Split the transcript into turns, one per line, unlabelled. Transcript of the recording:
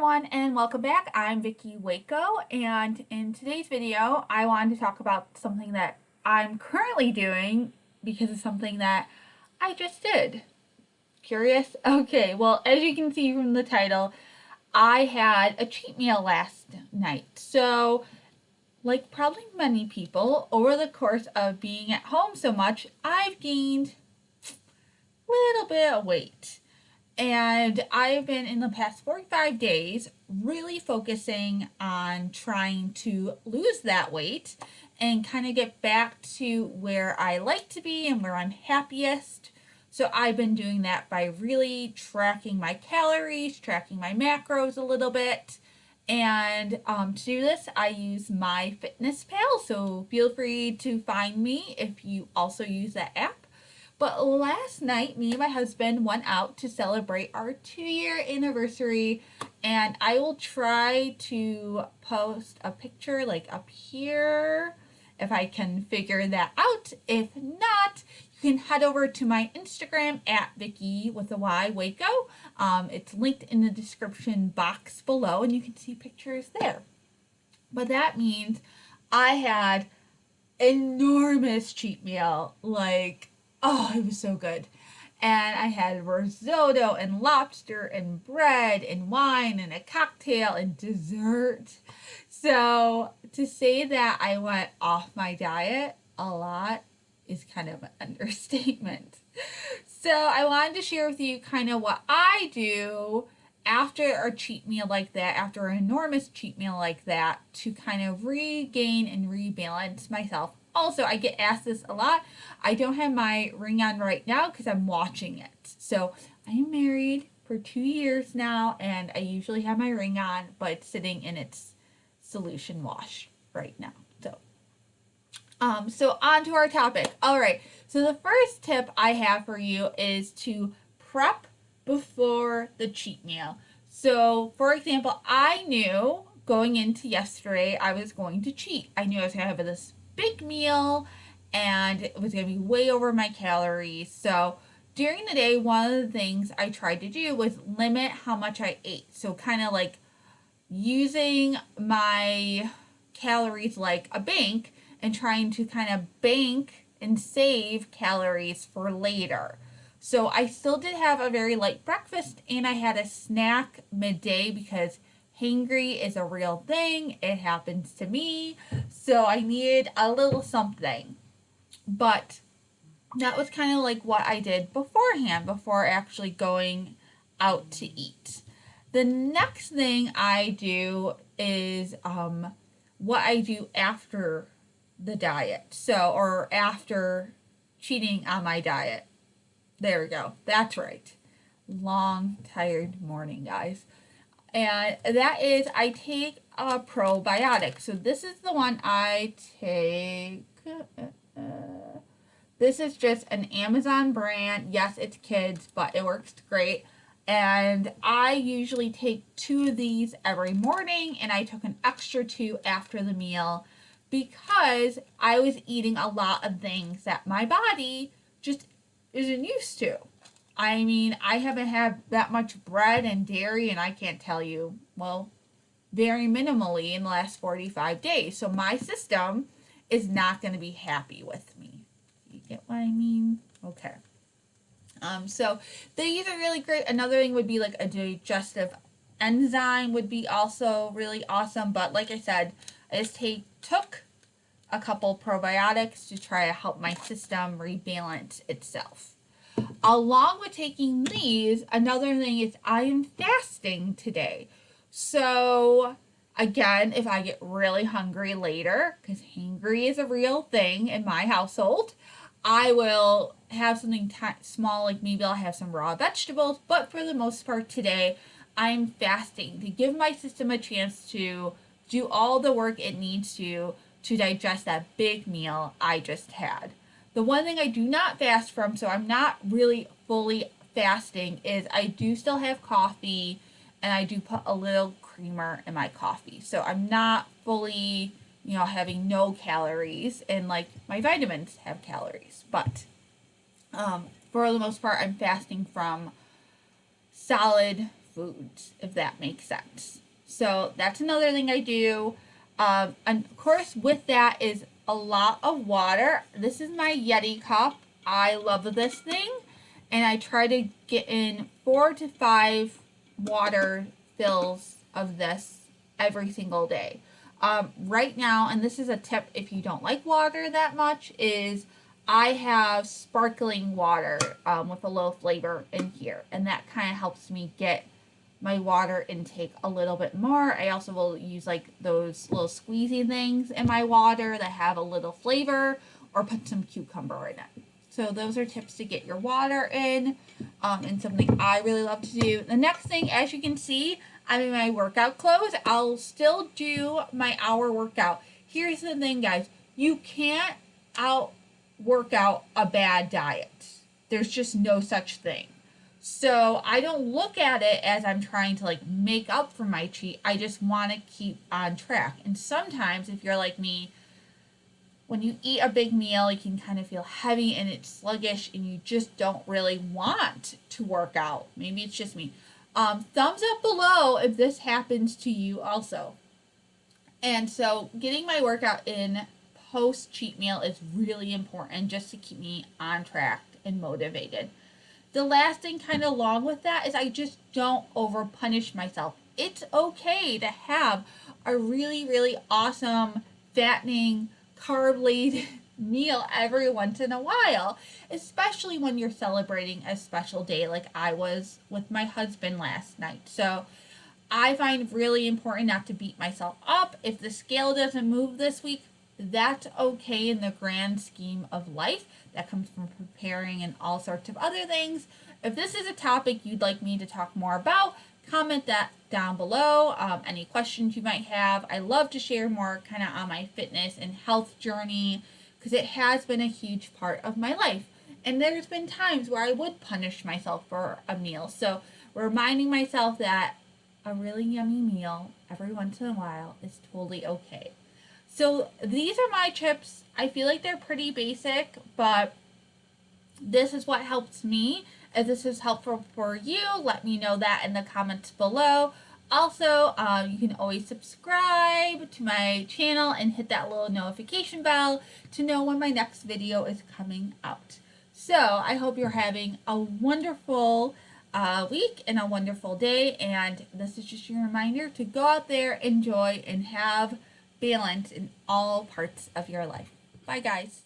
everyone and welcome back. I'm Vicky Waco, and in today's video I wanted to talk about something that I'm currently doing because it's something that I just did. Curious? Okay, well, as you can see from the title, I had a cheat meal last night. So, like probably many people, over the course of being at home so much, I've gained a little bit of weight. And I've been in the past 45 days really focusing on trying to lose that weight and kind of get back to where I like to be and where I'm happiest. So I've been doing that by really tracking my calories, tracking my macros a little bit. And to do this, I use MyFitnessPal. So feel free to find me if you also use that app. But last night, me and my husband went out to celebrate our 2-year anniversary, and I will try to post a picture like up here if I can figure that out. If not, you can head over to my Instagram at Vicky with a Y Waco. It's linked in the description box below, and you can see pictures there. But that means I had enormous cheat meal, like, oh, it was so good. And I had risotto and lobster and bread and wine and a cocktail and dessert. So to say that I went off my diet a lot is kind of an understatement. So I wanted to share with you kind of what I do after a cheat meal like that, after an enormous cheat meal like that, to kind of regain and rebalance myself. Also, I get asked this a lot. I don't have my ring on right now because I'm watching it. So I am married for 2 years now, and I usually have my ring on, but it's sitting in its solution wash right now. So on to our topic. All right. So the first tip I have for you is to prep before the cheat meal. So, for example, I knew going into yesterday I was going to cheat. I knew I was going to have this big meal and it was going to be way over my calories. So, during the day, one of the things I tried to do was limit how much I ate. So, kind of like using my calories like a bank and trying to kind of bank and save calories for later. So I still did have a very light breakfast and I had a snack midday because hangry is a real thing. It happens to me. So I needed a little something. But that was kind of like what I did beforehand, before actually going out to eat. The next thing I do is what I do after the diet. So, or after cheating on my diet. There we go. That's right. Long, tired morning, guys. And that is, I take a probiotic. So, this is the one I take. This is just an Amazon brand. Yes, it's kids, but it works great. And I usually take 2 of these every morning, and I took an extra 2 after the meal because I was eating a lot of things that my body just isn't used to. I mean, I haven't had that much bread and dairy, and I can't tell you, well, very minimally in the last 45 days. So my system is not going to be happy with me. You get what I mean? Okay. So these are really great. Another thing would be like a digestive enzyme would be also really awesome. But like I said, I just took a couple probiotics to try to help my system rebalance itself. Along with taking these, another thing is I am fasting today. So again, if I get really hungry later, because hangry is a real thing in my household, I will have something small, like maybe I'll have some raw vegetables, but for the most part today, I'm fasting to give my system a chance to do all the work it needs to digest that big meal I just had. The one thing I do not fast from, so I'm not really fully fasting, is I do still have coffee and I do put a little creamer in my coffee. So I'm not fully, having no calories, and like my vitamins have calories. But for the most part, I'm fasting from solid foods, if that makes sense. So that's another thing I do. And of course, with that is a lot of water. This is my Yeti cup. I love this thing, and I try to get in 4 to 5 water fills of this every single day. Right now, and this is a tip if you don't like water that much, is I have sparkling water with a low flavor in here, and that kind of helps me get my water intake a little bit more. I also will use like those little squeezy things in my water that have a little flavor, or put some cucumber in it. So those are tips to get your water in, and something I really love to do. The next thing, as you can see, I'm in my workout clothes. I'll still do my hour workout. Here's the thing, guys. You can't out workout a bad diet. There's just no such thing. So I don't look at it as I'm trying to like make up for my cheat. I just want to keep on track. And sometimes if you're like me, when you eat a big meal, you can kind of feel heavy and it's sluggish and you just don't really want to work out. Maybe it's just me. Thumbs up below if this happens to you also. And so getting my workout in post cheat meal is really important just to keep me on track and motivated. The last thing kind of along with that is I just don't over punish myself. It's okay to have a really, really awesome, fattening, carb-laden meal every once in a while, especially when you're celebrating a special day like I was with my husband last night. So I find really important not to beat myself up. If the scale doesn't move this week, that's okay in the grand scheme of life. That comes from preparing and all sorts of other things. If this is a topic you'd like me to talk more about, comment that down below. Any questions you might have. I love to share more kind of on my fitness and health journey because it has been a huge part of my life. And there's been times where I would punish myself for a meal. So reminding myself that a really yummy meal every once in a while is totally okay. So these are my tips. I feel like they're pretty basic, but this is what helps me. If this is helpful for you, let me know that in the comments below. Also, you can always subscribe to my channel and hit that little notification bell to know when my next video is coming out. So I hope you're having a wonderful week and a wonderful day. And this is just your reminder to go out there, enjoy, and have balance in all parts of your life. Bye, guys.